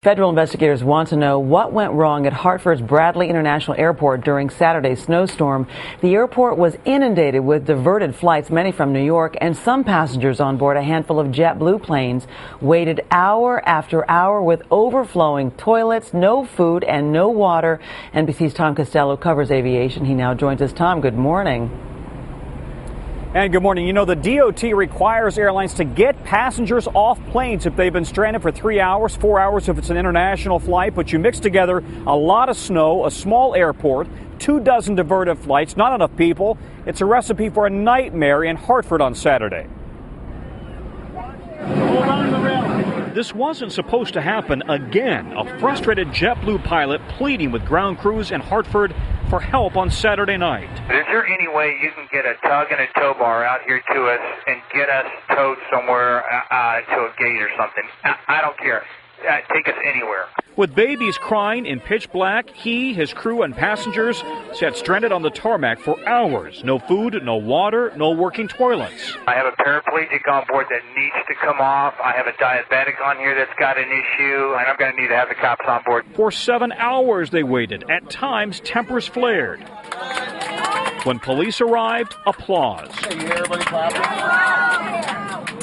Federal investigators want to know what went wrong at Hartford's Bradley International Airport during Saturday's snowstorm. The airport was inundated with diverted flights, many from New York, and some passengers on board a handful of JetBlue planes waited hour after hour with overflowing toilets, no food, and no water. NBC's Tom Costello covers aviation. He now joins us. Tom, good morning. And good morning. You know, the DOT requires airlines to get passengers off planes if they've been stranded for 3 hours, 4 hours if it's an international flight. But you mix together a lot of snow, a small airport, 24 diverted flights, not enough people. It's a recipe for a nightmare in Hartford on Saturday. Hold on to the rail. This wasn't supposed to happen again. A frustrated JetBlue pilot pleading with ground crews in Hartford for help on Saturday night. Is there any way you can get a tug and a tow bar out here to us and get us towed somewhere to a gate or something? I don't care. Take us anywhere. With babies crying in pitch black, he, his crew, and passengers sat stranded on the tarmac for hours. No food, no water, no working toilets. I have a paraplegic on board that needs to come off. I have a diabetic on here that's got an issue, and I'm going to need to have the cops on board. For 7 hours they waited. At times, tempers flared. When police arrived, applause. Hey, you hear everybody clapping?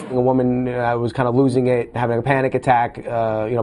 A woman was kind of losing it, having a panic attack.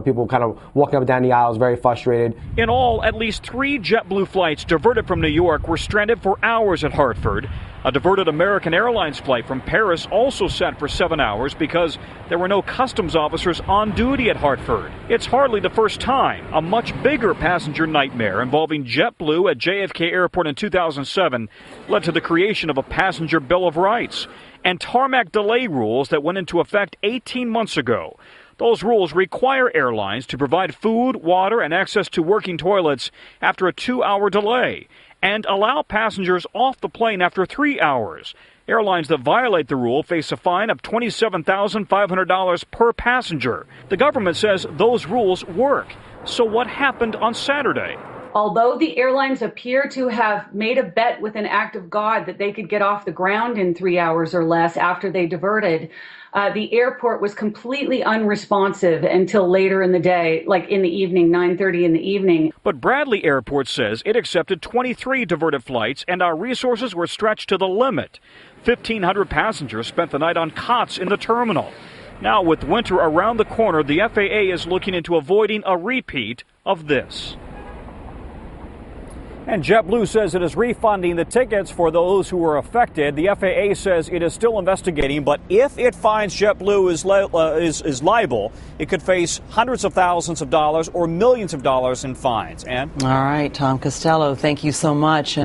People kind of walking up and down the aisles, very frustrated. In all, at least 3 JetBlue flights diverted from New York were stranded for hours at Hartford. A diverted American Airlines flight from Paris also sat for 7 hours because there were no customs officers on duty at Hartford. It's hardly the first time. A much bigger passenger nightmare involving JetBlue at JFK Airport in 2007 led to the creation of a passenger Bill of Rights and tarmac delay rules that went into effect 18 months ago. Those rules require airlines to provide food, water, and access to working toilets after a 2-hour delay and allow passengers off the plane after 3 hours. Airlines that violate the rule face a fine of $27,500 per passenger. The government says those rules work. So what happened on Saturday? Although the airlines appear to have made a bet with an act of God that they could get off the ground in 3 hours or less after they diverted, the airport was completely unresponsive until later in the day, like in the evening, 9:30 in the evening. But Bradley Airport says it accepted 23 diverted flights and our resources were stretched to the limit. 1,500 passengers spent the night on cots in the terminal. Now, with winter around the corner, the FAA is looking into avoiding a repeat of this. And JetBlue says it is refunding the tickets for those who were affected. The FAA says it is still investigating, but if it finds JetBlue is liable, it could face hundreds of thousands of dollars or millions of dollars in fines. And all right, Tom Costello, thank you so much.